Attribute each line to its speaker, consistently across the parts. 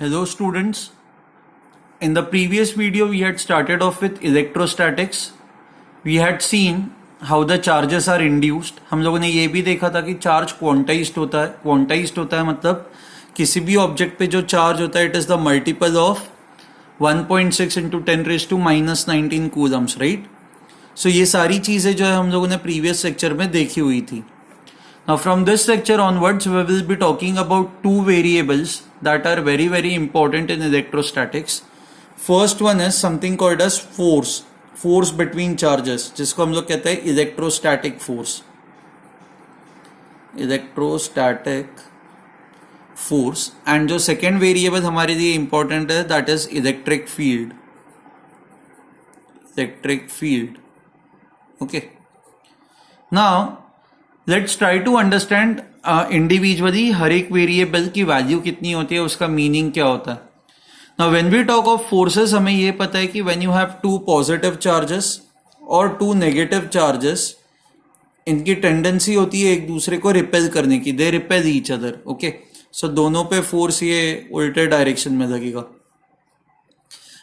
Speaker 1: Hello students. In the previous video we had started off with electrostatics. We had seen how the charges are induced. हम लोगों ने ये भी देखा था कि चार्ज क्वांटाइज्ड होता है. क्वांटाइज्ड होता है मतलब किसी भी ऑब्जेक्ट पे जो चार्ज होता है it is the multiple of 1.6 into 10⁻⁻19 coulombs, right. सो ये सारी चीज़ें जो है हम लोगों ने प्रीवियस लेक्चर में देखी हुई थी. Now from this lecture onwards we will be talking about two variables that are very important in electrostatics. First one is something called as force between charges, जिसको हम लोग कहते हैं इलेक्ट्रोस्टैटिक फोर्स. एंड जो सेकेंड वेरिएबल हमारे लिए important है that is electric field. Okay, now let's try to understand individually हर एक वेरिएबल की वैल्यू कितनी होती है, उसका मीनिंग क्या होता है. Now when we talk of forces हमें ये पता है कि when you have two positive charges और टू नेगेटिव चार्जेस, इनकी टेंडेंसी होती है एक दूसरे को रिपेल करने की. They repel each other. Okay, so दोनों पे फोर्स ये उल्टे डायरेक्शन में लगेगा.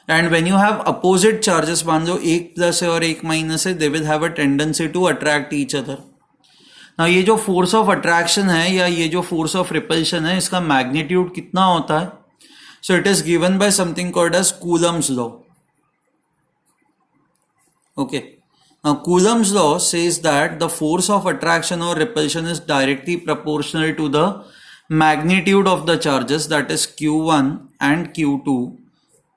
Speaker 1: And when you have opposite charges, मान लो एक प्लस है और एक माइनस है, they will have a tendency to attract each other. ना ये जो फोर्स ऑफ अट्रैक्शन है या ये जो फोर्स ऑफ रिपल्शन है, इसका मैग्नीट्यूड कितना होता है. So it is given by something called as Coulomb's law. Okay, now Coulomb's law says that the force of attraction or repulsion is directly proportional to the magnitude of the charges, that is q1 and q2.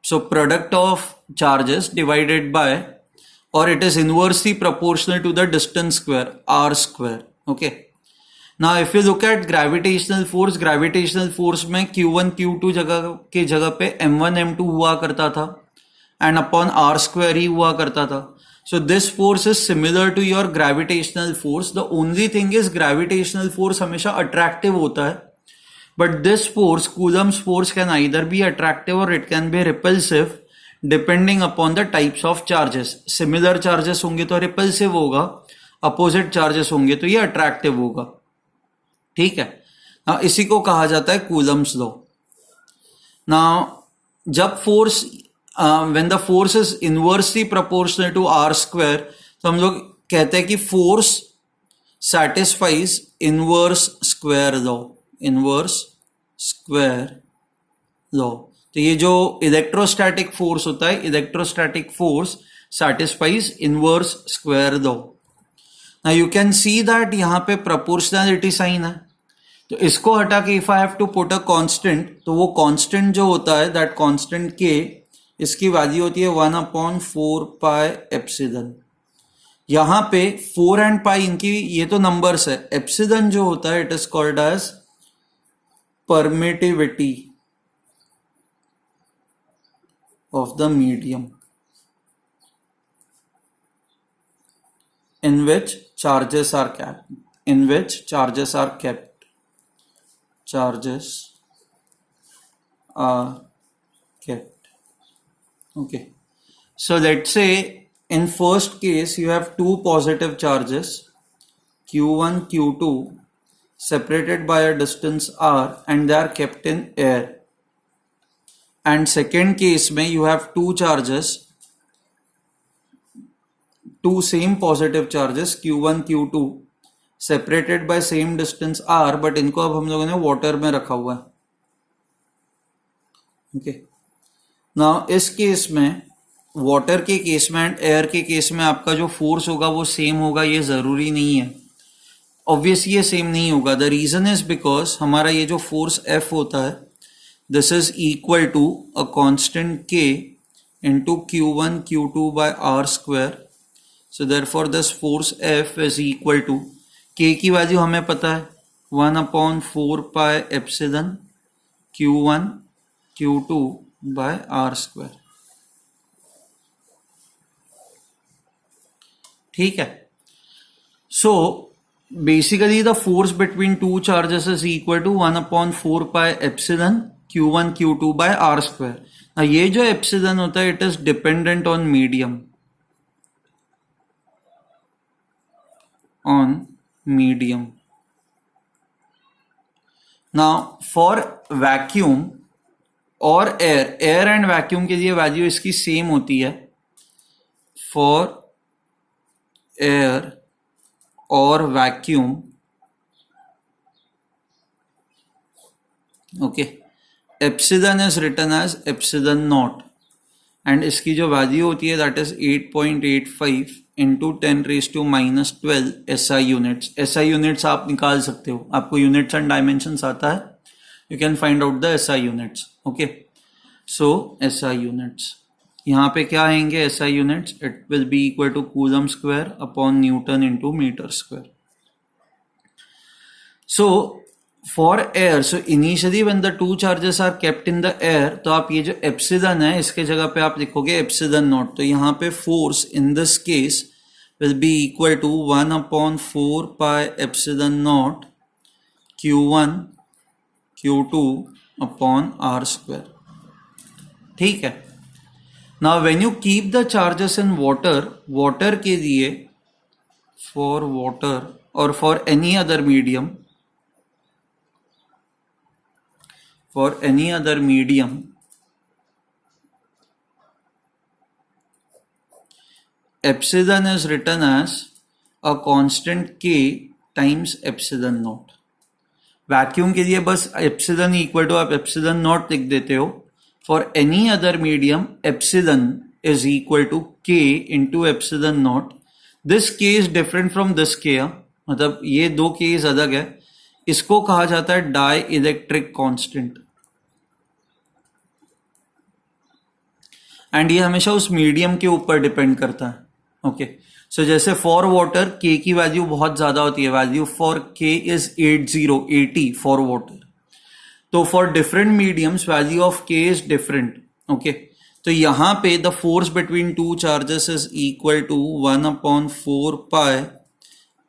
Speaker 1: So product of charges divided by, or it is inversely proportional to the distance square, r square. Okay, now if you look at gravitational force में q1 q2 के जगह पे m1 m2 हुआ करता था and upon r square ही हुआ करता था. So this force is similar to your gravitational force. The only thing is gravitational force हमेशा attractive होता है, but this force, Coulomb's force, can either be attractive or it can be repulsive depending upon the types of charges. Similar charges होंगे तो repulsive होगा, opposite charges होंगे तो ये attractive होगा. ठीक है, now इसी को कहा जाता है Coulomb's law. Now जब force when the force is inversely proportional to r square, तो हम लोग कहते हैं कि force satisfies inverse square law. तो ये जो इलेक्ट्रोस्टैटिक फोर्स होता है, electrostatic force satisfies inverse square law. Now you can see that यहाँ पे proportionality साइन है, तो इसको हटा के if I have to put a constant, तो वो constant जो होता है that constant k, इसकी वैल्यू होती है 1/4 पाई एप्सिलॉन. यहां पे 4 एंड पाई इनकी ये तो नंबर्स है. एप्सिलॉन जो होता है it is called as permittivity of the medium in which charges are kept. Okay, so let's say in first case you have two positive charges q1 q2 separated by a distance r and they are kept in air. And second case में you have two charges, two same positive charges q1 q2 separated by same distance r, but इनको अब हम लोगों ने water में रखा हुआ है. Okay, नाउ इस केस में, वाटर के केस में एंड एयर के केस में आपका जो फोर्स होगा वो सेम होगा, ये जरूरी नहीं है. ऑब्वियसली ये सेम नहीं होगा. द रीजन इज बिकॉज हमारा ये जो फोर्स एफ होता है this is equal to a constant K into q1 q2 by R square. So therefore this force F is equal to, K की वैल्यू हमें पता है 1/4 pi epsilon q1 q2 by r square. ठीक है, so basically the force between two charges is equal to 1/4 pi epsilon q1 q2 by r square. now ये जो epsilon होता है it is dependent on medium. Now for vacuum और air and vacuum के लिए value इसकी same होती है, फॉर एयर और vacuum, okay, epsilon is written as epsilon naught, and इसकी जो वैल्यू होती है that is 8.85 into 10⁻⁻12 SI units. SI units आप निकाल सकते हो, आपको यूनिट्स एंड डायमेंशंस आता है, you can find out the SI units. Okay, so SI units यहाँ पे क्या आएंगे? SI units it will be equal to coulomb square upon newton into metre square. So for air, so initially when the two charges are kept in the air, तो आप ये जो epsilon है इसके जगह पे आप लिखोगे एप्सिलॉन नॉट, तो यहाँ पे force in this case will be equal to 1/4 pi epsilon naught Q1 Q2 upon R square. ठीक है, now when you keep the charges in water, water के लिए, फॉर वाटर और for any other medium, for any other medium, epsilon is written as a constant k times epsilon naught। Vacuum के लिए बस epsilon equal to आप epsilon naught लिख देते हो। For any other medium epsilon is equal to k into epsilon naught. This k is different from this k, मतलब ये दो केस अलग है। इसको कहा जाता है डाई इलेक्ट्रिक कांस्टेंट, एंड ये हमेशा उस मीडियम के ऊपर डिपेंड करता है। ओके, सो जैसे फॉर वाटर k की वैल्यू बहुत ज्यादा होती है, value for k is 80 for water, तो for different mediums value of k is different. Okay, तो यहां पे the force between two charges is equal to 1/4 pi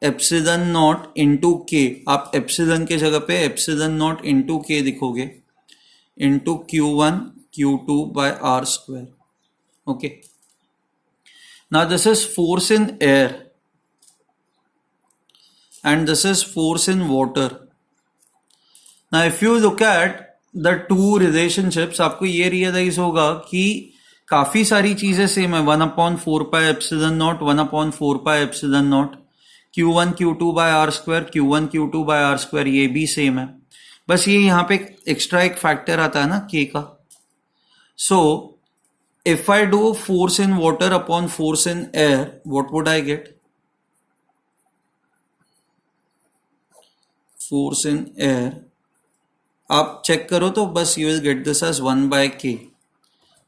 Speaker 1: epsilon not into k। आप एप्सिलॉन के जगह पे एप्सिलॉन नॉट इंटू k लिखोगे, into Q1 Q2 by R square। Okay, now this is force in air and this is force in water। now if you look at the two relationships, आपको ये realise होगा कि काफी सारी चीजें same है। 1/4 pi epsilon not, 1/4 pi epsilon naught, Q1 Q2 by R square, Q1 Q2 by R square, ये भी सेम है। बस ये यहाँ पे एक्स्ट्रा एक फैक्टर आता है ना k का। So if I do force in water upon force in air, what would I get? Force in air, आप चेक करो तो बस you will get this as 1/k।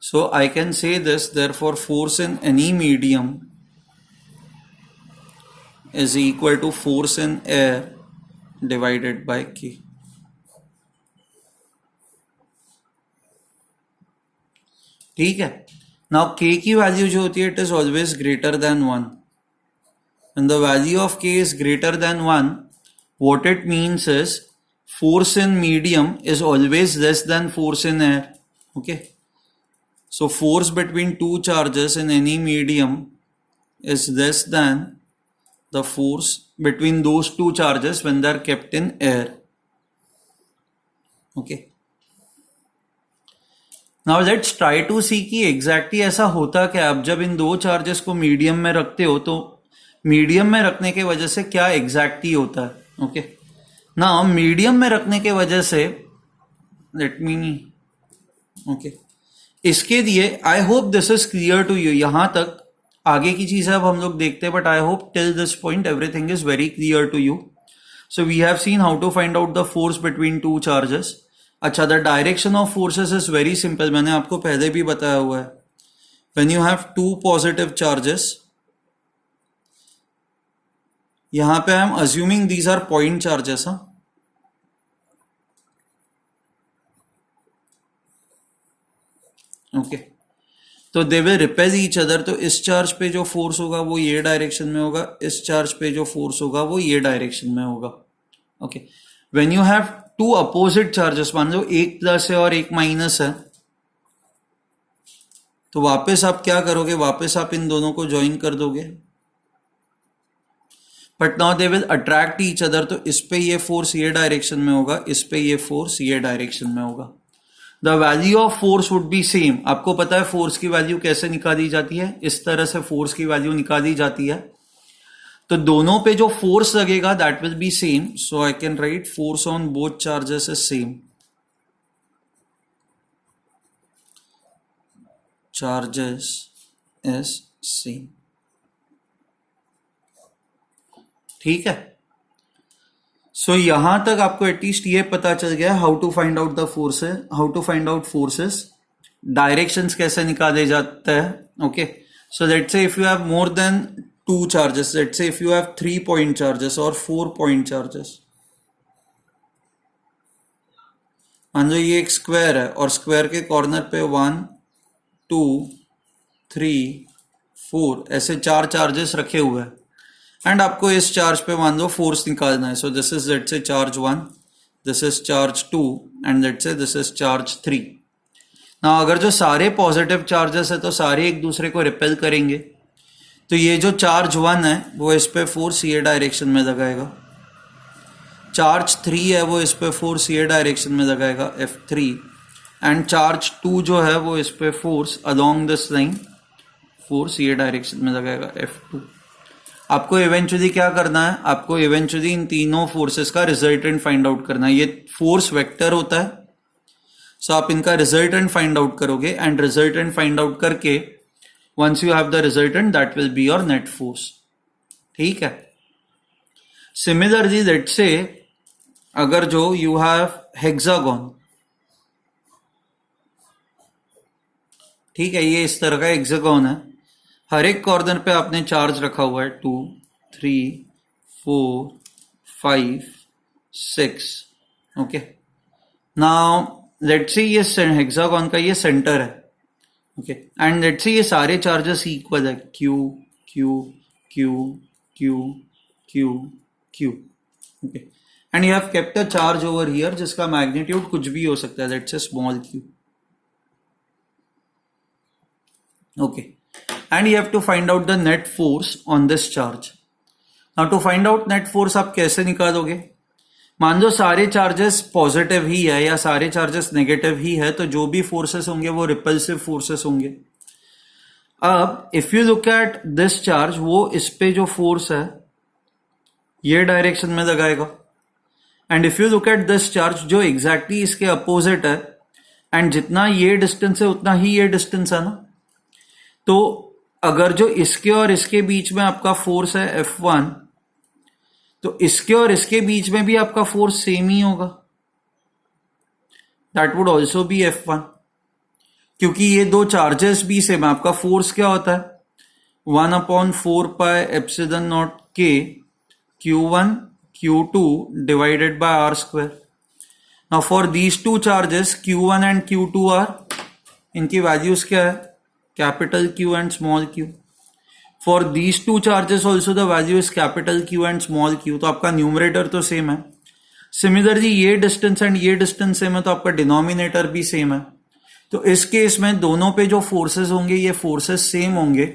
Speaker 1: So I can say this, therefore force in any medium is equal to force in air divided by k। ठीक है, now k की value जो होती है it is always greater than 1, and the value of k is greater than 1, what it means is force in medium is always less than force in air. Okay, so force between two charges in any medium is less than the force between those two charges when they are kept in air. Okay, now let's try to see कि exactly ऐसा होता क्या। अब जब इन दो charges को medium में रखते हो तो मीडियम में रखने के वजह से क्या एग्जैक्टली होता है। ओके, नाउ मीडियम में रखने के वजह से लेट मी, ओके, इसके लिए I hope this is clear to you. यहां तक आगे की चीजें अब हम लोग देखते हैं, but I hope till this point everything is very clear to you. So we have seen how to find out the force between two charges. अच्छा, the direction of forces is very simple, मैंने आपको पहले भी बताया हुआ है। When you have two positive charges, यहां पे I am assuming these are point charges. हाँ, ओके, तो they will repel each other. तो इस चार्ज पे जो फोर्स होगा वो ये डायरेक्शन में होगा, इस चार्ज पे जो फोर्स होगा वो ये डायरेक्शन में होगा। Okay, when you have two opposite charges, मान लो एक प्लस है और एक माइनस है, तो वापस आप क्या करोगे, वापस आप इन दोनों को ज्वाइन कर दोगे, but now they will attract each other. तो इस पे ये फोर्स ये डायरेक्शन में होगा, इस पे ये फोर्स ये डायरेक्शन में होगा। The value of force would B same. आपको पता है फोर्स की वैल्यू कैसे निकाली जाती है, इस तरह से फोर्स की वैल्यू निकाली जाती है। तो दोनों पे जो फोर्स लगेगा that will be same, so I can write force on both charges is same. Charges is same, ठीक है। सो यहां तक आपको एटलीस्ट ये पता चल गया how to find out the forces, how to find out forces, directions कैसे निकाले जाते हैं। Okay, so let's say if you have more than 2 charges, let's say if you have 3 point charges और 4 पॉइंट चार्जेस, मान लो ये एक square है और स्क्वायर के कॉर्नर पे 1 2 3 4 ऐसे 4 चार्जेस रखे हुए हैं एंड आपको इस चार्ज पे मान लो फोर्स निकालना है। So this is let's say charge 1, this is charge 2 and let's say this is charge 3। ना अगर जो सारे पॉजिटिव चार्जेस है तो सारे एक दूसरे को रिपेल करेंगे, तो ये जो चार्ज 1 है वो इस पे फोर्स ये डायरेक्शन में लगाएगा, चार्ज 3 है वो इस पे फोर्स ये डायरेक्शन में लगाएगा F3, एंड चार्ज 2 जो है वो इस पे force along this line force ये डायरेक्शन में लगाएगा F2। आपको इवेंचुअली क्या करना है, आपको इवेंचुअली इन तीनों फोर्सेस का रिजल्टेंट फाइंड आउट करना है। ये फोर्स वेक्टर होता है, सो आप इनका रिजल्टेंट फाइंड आउट करोगे एंड रिजल्टेंट फाइंड आउट करके once you have the resultant that will be your net force, ठीक है। Similarly let's say अगर जो you have hexagon, ठीक है, ये इस तरह का हेक्सागोन है, हर एक कॉर्नर पे आपने चार्ज रखा हुआ है 2 3 4 5 6। ओके, नाउ लेट्स से ये हेक्सागोन का ये सेंटर है। ओके, एंड लेट्स से ये सारे चार्जेस इक्वल है Q Q Q Q Q Q। Okay, and you have kept a charge over here जिसका मैग्नीट्यूड कुछ भी हो सकता है, let's say small q। Okay, and you have to find out the net force on this charge. Now to find out net force आप कैसे निकालोगे, मान लो सारे चार्जेस पॉजिटिव ही है या सारे चार्जेस नेगेटिव ही है, तो जो भी फोर्सेस होंगे वो रिपल्सिव फोर्सेस होंगे। अब if you look at this charge, वो इस पे जो फोर्स है ये डायरेक्शन में लगाएगा, and if you look at this charge जो एग्जैक्टली इसके अपोजिट है, एंड जितना ये डिस्टेंस है उतना ही ये डिस्टेंस है ना, तो अगर जो इसके और इसके बीच में आपका फोर्स है F1, तो इसके और इसके बीच में भी आपका फोर्स सेम ही होगा, that would also be F1, क्योंकि ये दो चार्जेस भी सेम है। आपका फोर्स क्या होता है 1/4 pi epsilon not K Q1 Q2 divided by R square. Now for these two charges Q1 and Q2 are, इनकी वैल्यूज क्या है, capital Q and small q. For these two charges also the value is capital Q and small q, तो आपका numerator तो same है। Similarly ये distance and ये distance same है तो आपका डिनोमिनेटर भी सेम है। तो इस केस में दोनों पे जो फोर्सेस होंगे ये फोर्सेस सेम होंगे।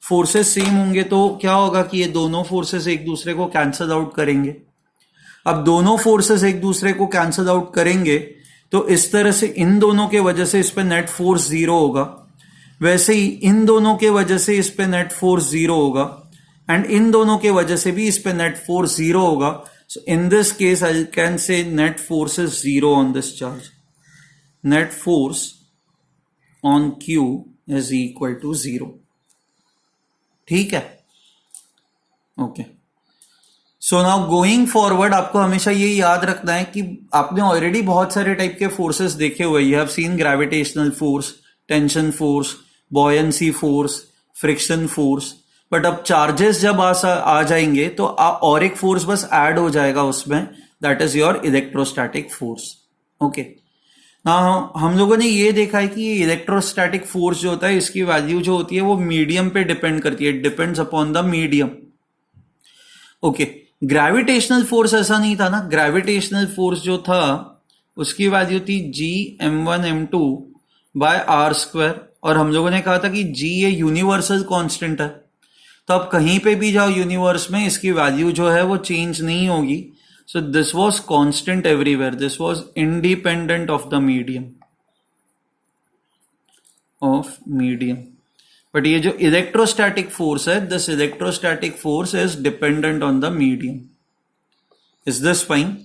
Speaker 1: फोर्सेस सेम होंगे तो क्या होगा कि ये दोनों फोर्सेस एक दूसरे को कैंसल आउट करेंगे। अब दोनों फोर्सेस एक दूसरे को कैंसल आउट करेंगे तो इस तरह से इन दोनों के वजह से इस पे नेट फोर्स 0 होगा, वैसे ही इन दोनों के वजह से इस पे नेट फोर्स 0 होगा, एंड इन दोनों के वजह से भी इस पे नेट फोर्स 0 होगा। So in this case I can say net force is 0 on this charge. Net force on Q is equal to 0, ठीक है। Okay, so now going forward आपको हमेशा ये याद रखना है कि आपने ऑलरेडी बहुत सारे टाइप के फोर्सेस देखे हुए। You have seen gravitational force, tension force, buoyancy force, friction force, but अब चार्जेस जब आ जाएंगे तो और एक फोर्स बस ऐड हो जाएगा उसमें, that is your electrostatic force. Okay, ना हम लोगों ने ये देखा है कि ये इलेक्ट्रोस्टैटिक फोर्स जो होता है इसकी वैल्यू जो होती है वो मीडियम पे डिपेंड करती है, depends upon the medium. Okay, gravitational force ऐसा नहीं था ना, ग्रेविटेशनल फोर्स जो था उसकी वैल्यू थी Gm1m2 बाय R स्क्वायर, और हम लोगों ने कहा था कि G ये यूनिवर्सल कांस्टेंट है, तो अब कहीं पे भी जाओ यूनिवर्स में इसकी वैल्यू जो है वो चेंज नहीं होगी। So this was constant everywhere, this was independent of the medium. Of medium. But ये जो इलेक्ट्रोस्टैटिक फोर्स है, this electrostatic force is dependent on the medium. Is this fine?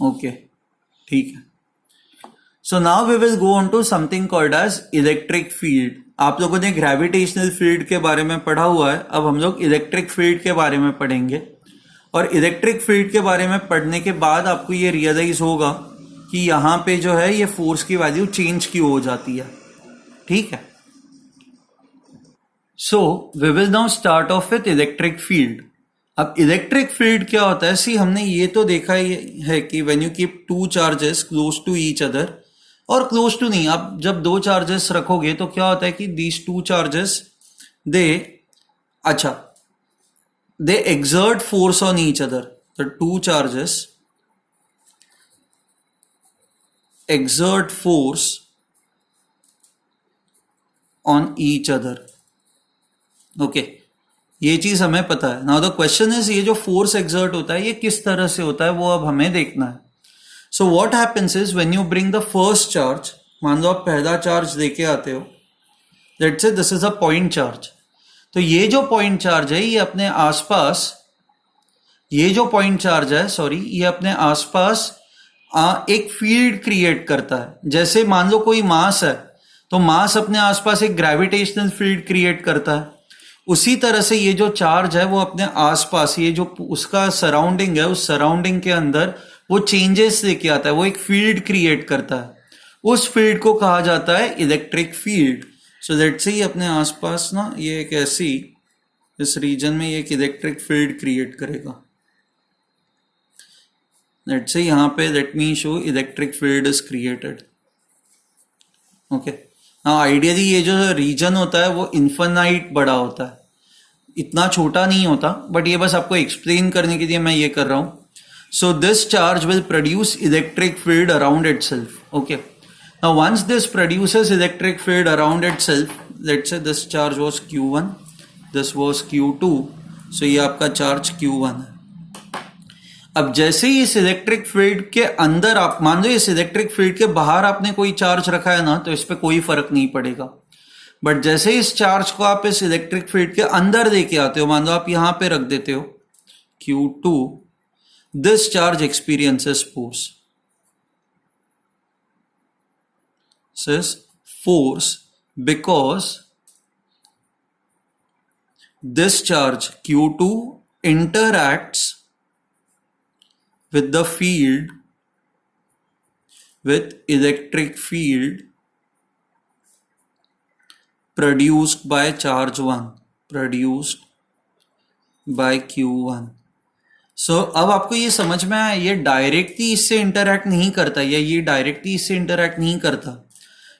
Speaker 1: Okay, ठीक है. So now we will go on to something called as electric field. आप लोगों ने gravitational field के बारे में पढ़ा हुआ है, अब हम लोग इलेक्ट्रिक फील्ड के बारे में पढ़ेंगे. और इलेक्ट्रिक फील्ड के बारे में पढ़ने के बाद आपको ये रियलाइज होगा कि यहाँ पे जो है ये फोर्स की वैल्यू चेंज क्यों हो जाती है. ठीक है. So we will now start off with electric field. अब इलेक्ट्रिक फील्ड क्या होता है? सी हमने ये तो देखा ही है कि when you keep two charges close to each other, और क्लोज टू नहीं, आप जब दो चार्जेस रखोगे तो क्या होता है कि these two charges they exert force on each other. The two charges exert force on each other. Okay, ये चीज हमें पता है. नाउ द क्वेश्चन इज, ये जो फोर्स एक्सर्ट होता है ये किस तरह से होता है वो अब हमें देखना है. So what happens is when you bring the first charge, मान लो आप पहला चार्ज लेके आते हो, let's say this is a point charge. तो ये जो पॉइंट चार्ज है ये अपने आसपास, ये जो पॉइंट चार्ज है सॉरी, ये अपने आसपास एक फील्ड क्रिएट करता है. जैसे मान लो कोई मास है तो मास अपने आसपास एक ग्रेविटेशनल फील्ड क्रिएट करता है. उसी तरह से ये जो चार्ज है वो अपने आसपास, ये जो उसका सराउंडिंग है, उस सराउंडिंग के अंदर वो चेंजेस लेके आता है, वो एक फील्ड क्रिएट करता है. उस फील्ड को कहा जाता है electric field. So let's say ये अपने आसपास ना ये एक ऐसी, इस रीजन में ये एक इलेक्ट्रिक फील्ड क्रिएट करेगा. लेट्स से यहाँ पे let me show electric field is created. Okay, now ideally ये जो रीजन होता है वो इन्फिनाइट बड़ा होता है, इतना छोटा नहीं होता, बट ये बस आपको एक्सप्लेन करने के लिए मैं ये कर रहा हूँ. So this charge will produce electric field around itself. Okay, now once this produces electric field around itself, let's say this charge was q1, this was q2, so ये आपका चार्ज q1 है. अब जैसे ही इस इलेक्ट्रिक फील्ड के अंदर, आप मान लो इस इलेक्ट्रिक फील्ड के बाहर आपने कोई चार्ज रखा है ना, तो इस पे कोई फर्क नहीं पड़ेगा. बट जैसे ही इस चार्ज को आप इस इलेक्ट्रिक फील्ड के अंदर लेके आते हो, मान लो आप यहां पे रख देते हो q2, this charge experiences force. Says force because this charge q2 interacts with the field, with electric field produced by charge 1, produced by q1. सो अब आपको ये समझ में आया, ये डायरेक्टली इससे इंटरैक्ट नहीं करता, या ये डायरेक्टली इससे इंटरैक्ट नहीं करता.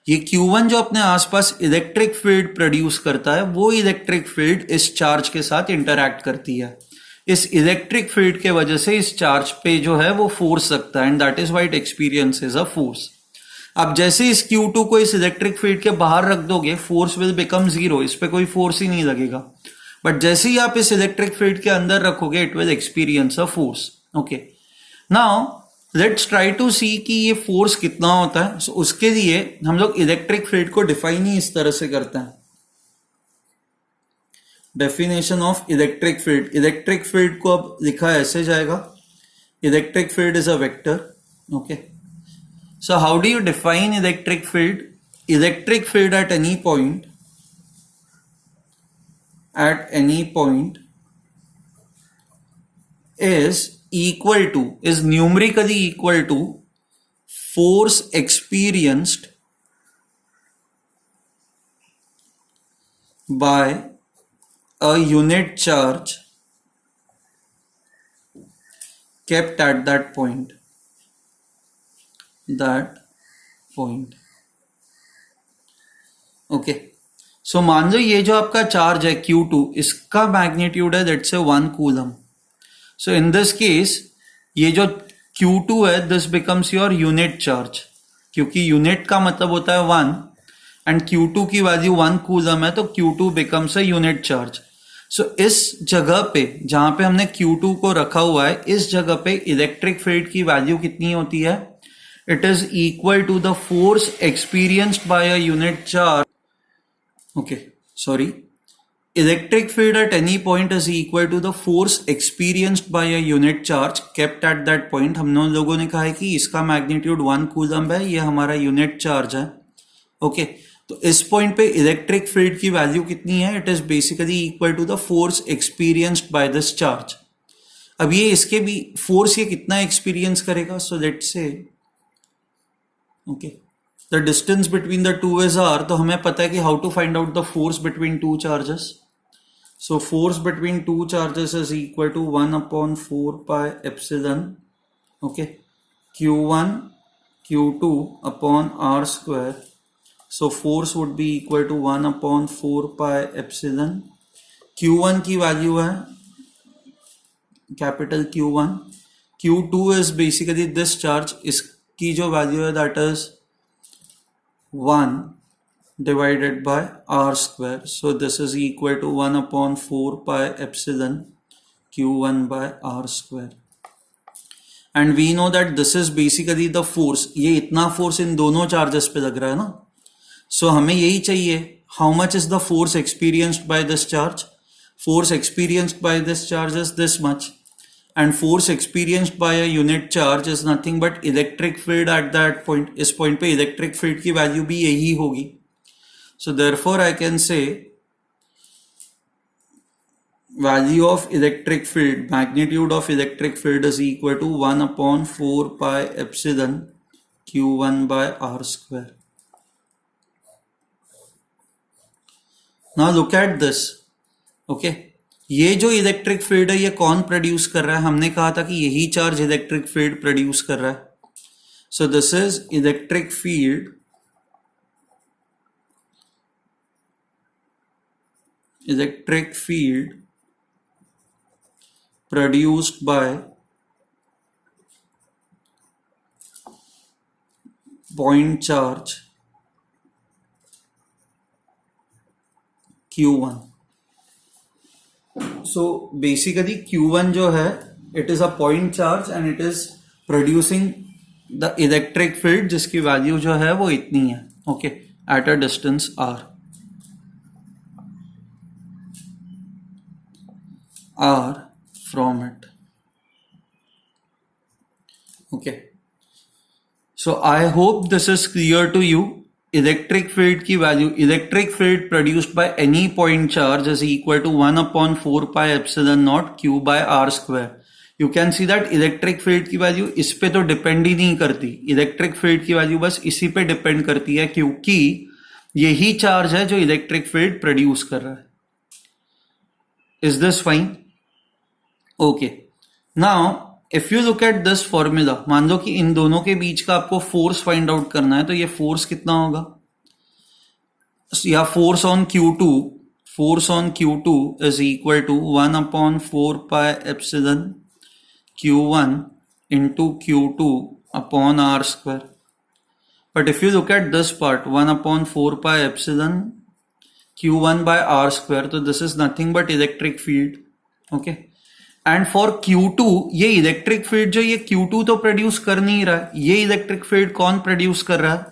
Speaker 1: ये Q1 जो अपने आसपास इलेक्ट्रिक फील्ड प्रोड्यूस करता है, वो इलेक्ट्रिक फील्ड इस चार्ज के साथ इंटरैक्ट करती है. इस इलेक्ट्रिक फील्ड के वजह से इस चार्ज पे जो है वो फोर्स लगता है, and that is why it experiences a force. अब जैसे इस Q2 को इस इलेक्ट्रिक फील्ड के बाहर रख दोगे, फोर्स विल बिकम जीरो, इस पे कोई फोर्स ही नहीं लगेगा. बट जैसे ही आप इस इलेक्ट्रिक फील्ड के अंदर रखोगे, it will experience a force. Okay, now let's try to see कि ये फोर्स कितना होता है. so, उसके लिए हम लोग इलेक्ट्रिक फील्ड को डिफाइन ही इस तरह से करते हैं. Definition of electric field. Electric field को अब लिखा ऐसे जाएगा, electric field is a vector. Okay, so how do you define electric field? Electric field at any point, is equal to, is numerically equal to force experienced by a unit charge kept at that point. Okay, सो मान लो ये जो आपका charge है Q2, इसका magnitude है let's से 1 coulomb. So in this case ये जो Q2 है, this becomes your unit charge, क्योंकि यूनिट का मतलब होता है 1 एंड Q2 की वैल्यू 1 कूलम है, तो Q2 becomes a unit charge. So इस जगह पे जहां पे हमने Q2 को रखा हुआ है, इस जगह पे इलेक्ट्रिक फील्ड की वैल्यू कितनी होती है? it is equal to the force experienced by a unit charge. Okay, sorry. Electric field at any point is equal to the force experienced by a unit charge kept at that point. हम लोगों ने कहा है कि इसका magnitude 1 coulomb है, ये हमारा यूनिट चार्ज है. ओके, तो इस पॉइंट पे इलेक्ट्रिक फील्ड की वैल्यू कितनी है? It is basically equal to the force experienced by this charge. अब ये इसके भी फोर्स ये कितना एक्सपीरियंस करेगा? So let's say okay the distance between the two is R. तो हमें पता है कि how to find out the force between two charges. So force between two charges is equal to 1/4 pi epsilon okay Q1 Q2 upon r square. So force would be equal to 1/4 pi epsilon. Q1 की value है capital Q1. Q2 is basically this charge. इसकी जो value है that is 1 divided by r square. So this is equal to 1/4 pi epsilon Q1 by r square. And we know that this is basically the force. ये इतना force in दोनों charges पे लग रहा है ना. सो हमें यही चाहिए. How much is the force experienced by this charge? Force experienced by this charge is this much, and force experienced bye a unit charge is nothing but electric field at that point. इस point पे electric field की value भी यही होगी. So therefore I can से value of electric field, magnitude of electric field is equal to 1/4 pi epsilon Q1 by r square. Now look at this. Okay, ये जो electric field है ये कौन प्रोड्यूस कर रहा है? हमने कहा था कि यही चार्ज इलेक्ट्रिक फील्ड प्रोड्यूस कर रहा है. So this is electric field. Electric field produced by point charge Q1. So basically Q1 जो है it is a point charge and it is producing the electric field जिसकी value जो है वो इतनी है. Okay, at a distance r. From it. Okay, so I hope this is clear to you. Electric field की value, electric field produced by any point charge is equal to 1/4 pi epsilon naught Q by r square. You can see that electric field की value इस पे तो depend ही नहीं करती. Electric field की value बस इसी पे डिपेंड करती है क्योंकि यही चार्ज है जो इलेक्ट्रिक फील्ड प्रोड्यूस कर रहा है. Is this fine? Okay, now if you look at this formula, मान लो कि इन दोनों के बीच का आपको फोर्स फाइंड आउट करना है, तो ये फोर्स कितना होगा? या force on Q2 is equal to 1/4 pi epsilon Q1 into Q2 upon r square. But if you look at this part, 1/4 pi epsilon Q1 by r square, तो this is nothing but electric field. Okay, and for Q2 ये electric field जो ये Q2 तो produce कर नहीं रहा है. ये इलेक्ट्रिक फील्ड कौन प्रोड्यूस कर रहा है?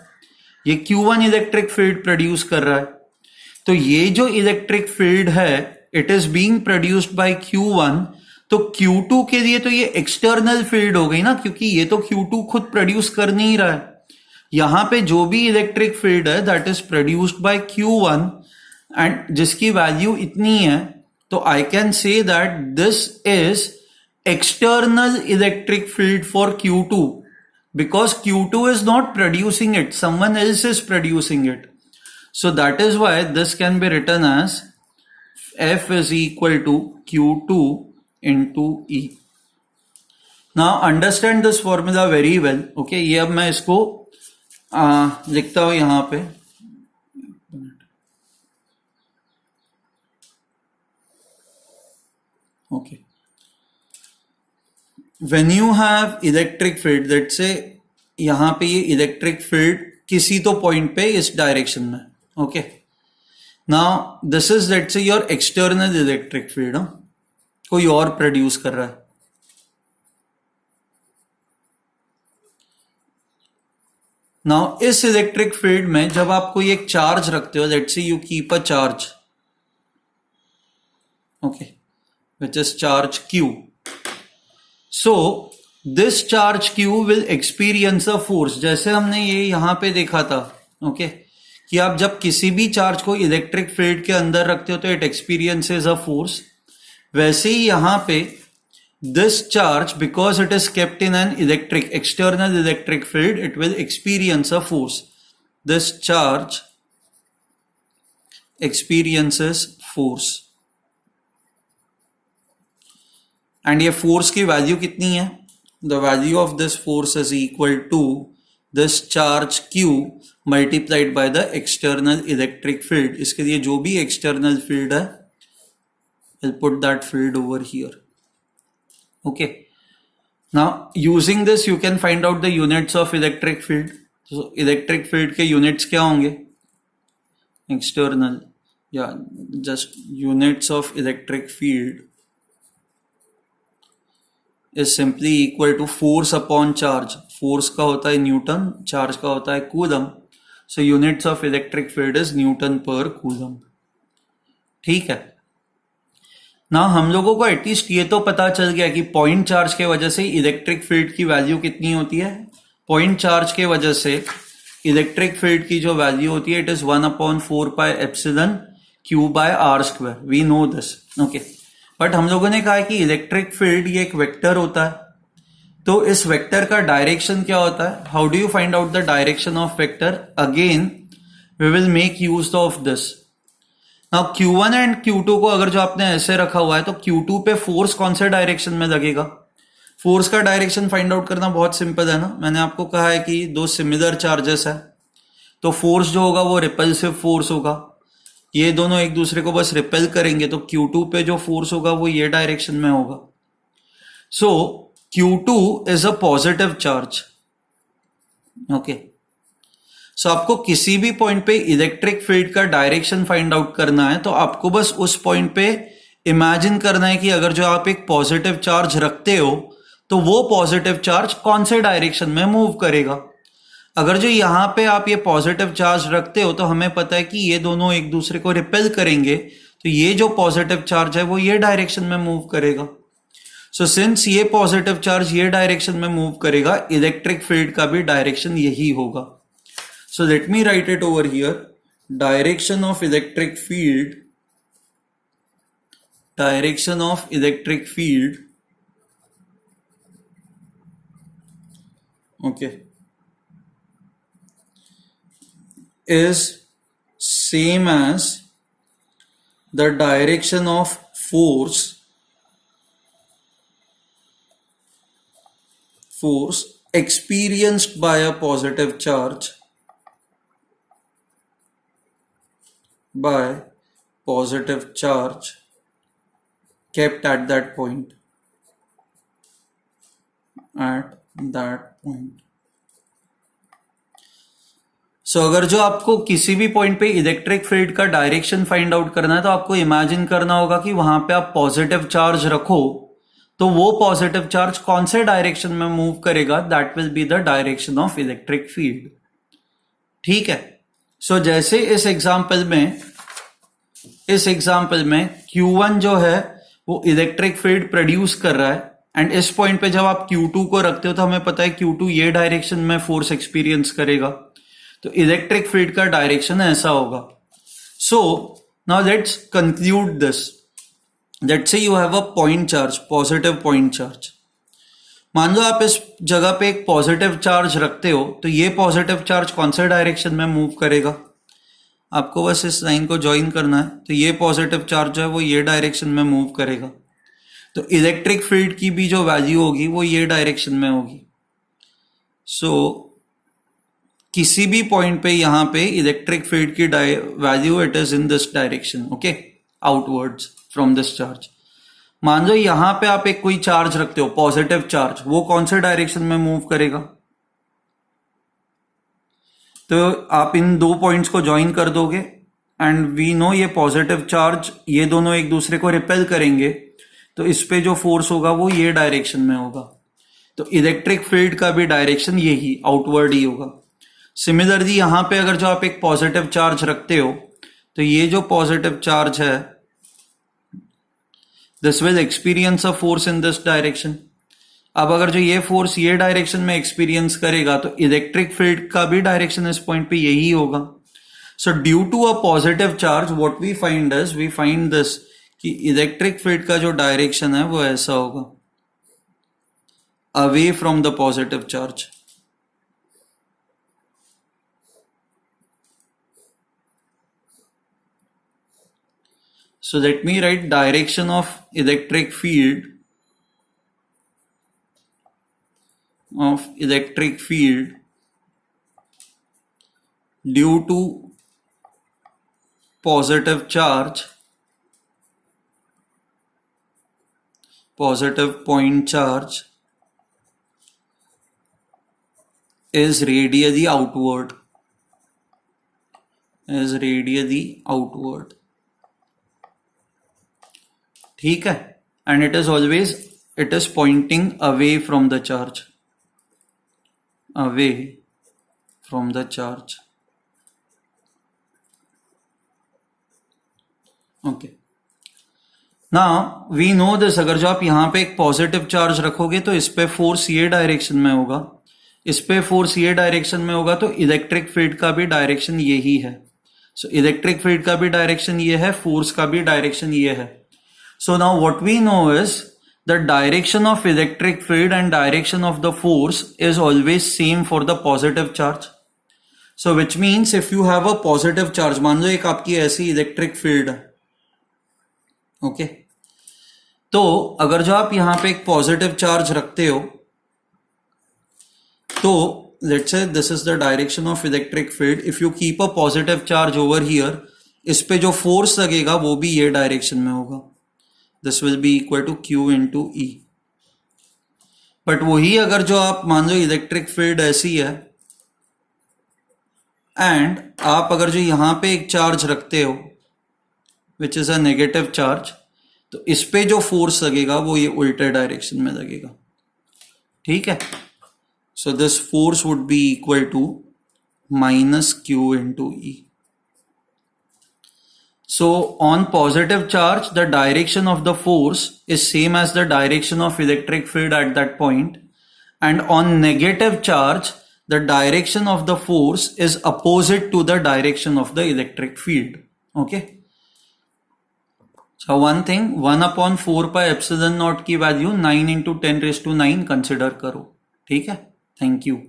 Speaker 1: ये Q1 इलेक्ट्रिक फील्ड प्रोड्यूस कर रहा है. तो ये जो इलेक्ट्रिक फील्ड है it is being produced by Q1. तो Q2 के लिए तो ये एक्सटर्नल फील्ड हो गई ना, क्योंकि ये तो Q2 खुद प्रोड्यूस कर नहीं रहा है. यहां पे जो भी इलेक्ट्रिक फील्ड है that is produced by Q1 and जिसकी वैल्यू इतनी है, तो I can say that this is external electric field for Q2 because Q2 is not producing it, someone else is producing it. So that is why this can be written as F is equal to Q2 into E. Now understand this formula very well. Okay, ये अब मैं इसको लिखता हूं यहां पे. Okay, when you have electric field, let's say यहां पे ये इलेक्ट्रिक फील्ड किसी तो पॉइंट पे इस डायरेक्शन में. Okay, now this is let's say your external electric field. कोई और प्रोड्यूस कर रहा है. नाउ इस इलेक्ट्रिक फील्ड में जब आप कोई एक चार्ज रखते हो, let's say you keep a charge, okay, which is charge Q. So this charge Q will experience a force. जैसे हमने ये यहां पे देखा था, ओके, कि आप जब किसी भी चार्ज को इलेक्ट्रिक फील्ड के अंदर रखते हो तो इट एक्सपीरियंसेस अ फोर्स, वैसे ही यहां पे this charge, because it is kept in an external electric field, it will experience a force. This charge experiences force. And ये फोर्स की वैल्यू कितनी है? The value of this force is equal to this charge Q multiplied by the external electric field. इसके लिए जो भी external field है, will put that field over here. Okay, now using this you can find out the units of electric field. तो electric field के units क्या होंगे? External या just units of electric field is simply equal to force upon charge. Force का होता है Newton, charge का होता है coulomb. So units of electric field is Newton पर कूलम. ठीक है ना, हम लोगों को एटलीस्ट ये तो पता चल गया कि पॉइंट चार्ज के वजह से इलेक्ट्रिक फील्ड की वैल्यू कितनी होती है. पॉइंट चार्ज के वजह से इलेक्ट्रिक फील्ड की जो वैल्यू होती है, it is 1/4 pi epsilon Q by R square. We know this, okay. But हम लोगों ने कहा है कि इलेक्ट्रिक फील्ड ये एक वेक्टर होता है, तो इस वेक्टर का डायरेक्शन क्या होता है? How do you find out the direction of vector? Again we will make use of this. Now Q1 and Q2 को अगर जो आपने ऐसे रखा हुआ है, तो Q2 पे फोर्स कौन से डायरेक्शन में लगेगा? फोर्स का डायरेक्शन फाइंड आउट करना बहुत सिंपल है ना. मैंने आपको कहा है कि दो सिमिलर चार्जेस है, तो फोर्स जो होगा वो रिपल्सिव फोर्स होगा. ये दोनों एक दूसरे को बस रिपेल करेंगे, तो Q2 पे जो फोर्स होगा वो ये डायरेक्शन में होगा. So Q2 is a positive charge. Okay, so आपको किसी भी पॉइंट पे इलेक्ट्रिक फील्ड का डायरेक्शन फाइंड आउट करना है, तो आपको बस उस पॉइंट पे इमेजिन करना है कि अगर जो आप एक पॉजिटिव चार्ज रखते हो, तो वो पॉजिटिव चार्ज कौन से डायरेक्शन में मूव करेगा. अगर जो यहां पे आप ये पॉजिटिव चार्ज रखते हो, तो हमें पता है कि ये दोनों एक दूसरे को रिपेल करेंगे, तो ये जो पॉजिटिव चार्ज है वो ये डायरेक्शन में मूव करेगा. सो सिंस ये पॉजिटिव चार्ज ये डायरेक्शन में मूव करेगा, इलेक्ट्रिक फील्ड का भी डायरेक्शन यही होगा. So let me right it over here. Direction of electric field, direction of electric field, okay, is same as the direction of force experienced by a positive charge kept at that point. सो अगर जो आपको किसी भी point पे electric field का direction find out करना है, तो आपको इमेजिन करना होगा कि वहां पे आप पॉजिटिव चार्ज रखो, तो वो पॉजिटिव चार्ज कौन से डायरेक्शन में मूव करेगा, that will be the direction of electric field. ठीक है. सो जैसे इस एग्जाम्पल में Q1 जो है वो इलेक्ट्रिक फील्ड प्रोड्यूस कर रहा है, एंड इस पॉइंट पे जब आप Q2 को रखते हो, तो हमें पता है Q2 ये डायरेक्शन में फोर्स एक्सपीरियंस करेगा, तो इलेक्ट्रिक फील्ड का डायरेक्शन ऐसा होगा. So now let's conclude this. Let's say you have a point charge, positive point charge. मान लो आप इस जगह पे एक पॉजिटिव चार्ज रखते हो, तो ये पॉजिटिव चार्ज कौन से डायरेक्शन में मूव करेगा? आपको बस इस लाइन को ज्वाइन करना है, तो ये पॉजिटिव चार्ज जो है वो ये डायरेक्शन में मूव करेगा, तो इलेक्ट्रिक फील्ड की भी जो वैल्यू होगी वो ये डायरेक्शन में होगी. सो किसी भी पॉइंट पे यहां पे इलेक्ट्रिक फील्ड की value it is in this direction, okay, outwards from this charge. मान लो यहां पे आप एक कोई चार्ज रखते हो, पॉजिटिव चार्ज, वो कौन से डायरेक्शन में मूव करेगा? तो आप इन दो पॉइंट्स को ज्वाइन कर दोगे, एंड वी नो ये पॉजिटिव चार्ज ये दोनों एक दूसरे को रिपेल करेंगे, तो इस पे जो फोर्स होगा वो ये डायरेक्शन में होगा, तो इलेक्ट्रिक फील्ड का भी डायरेक्शन यही आउटवर्ड ही होगा. सिमिलरली यहां पे अगर जो आप एक पॉजिटिव चार्ज रखते हो तो ये जो पॉजिटिव चार्ज है this will experience a force in this direction. अब अगर जो ये फोर्स ये डायरेक्शन में एक्सपीरियंस करेगा तो इलेक्ट्रिक फील्ड का भी डायरेक्शन इस पॉइंट पे यही होगा। So due to a positive charge what we find is we find this कि इलेक्ट्रिक फील्ड का जो डायरेक्शन है वो ऐसा होगा, away from the positive charge. So let me write direction of electric field due to positive charge, positive point charge is radially outward, ठीक है, and it is pointing away from the charge, okay। now we know this, अगर जो आप यहां पे एक positive charge रखोगे तो इस पे फोर्स ये डायरेक्शन में होगा, इस पे फोर्स ये डायरेक्शन में होगा, तो इलेक्ट्रिक फील्ड का भी डायरेक्शन यही है। सो इलेक्ट्रिक फील्ड का भी डायरेक्शन ये है, फोर्स का भी डायरेक्शन ये है। So now what we know is the direction of electric field and direction of the force is always same for the positive charge. So which means if you have a positive charge, मान लो एक आपकी ऐसी electric field है, okay, तो अगर जो आप यहां पे एक पॉजिटिव चार्ज रखते हो तो let's say this is the direction of electric field, if you keep a positive charge over here, इस पे जो फोर्स लगेगा वो भी ये डायरेक्शन में होगा, this will be equal to Q into E। But वही अगर जो आप मान लो इलेक्ट्रिक फील्ड ऐसी है एंड आप अगर जो यहां पे एक चार्ज रखते हो which is a negative charge, तो इस पे जो फोर्स लगेगा वो ये उल्टे डायरेक्शन में लगेगा, ठीक है। So this force would be equal to minus Q into E। So on positive charge, the direction of the force is same as the direction of electric field at that point, and on negative charge, the direction of the force is opposite to the direction of the electric field. Okay. So one thing, 1/4 pi epsilon naught की value 9 into 10 raised to 9 consider करो, ठीक है। Thank you.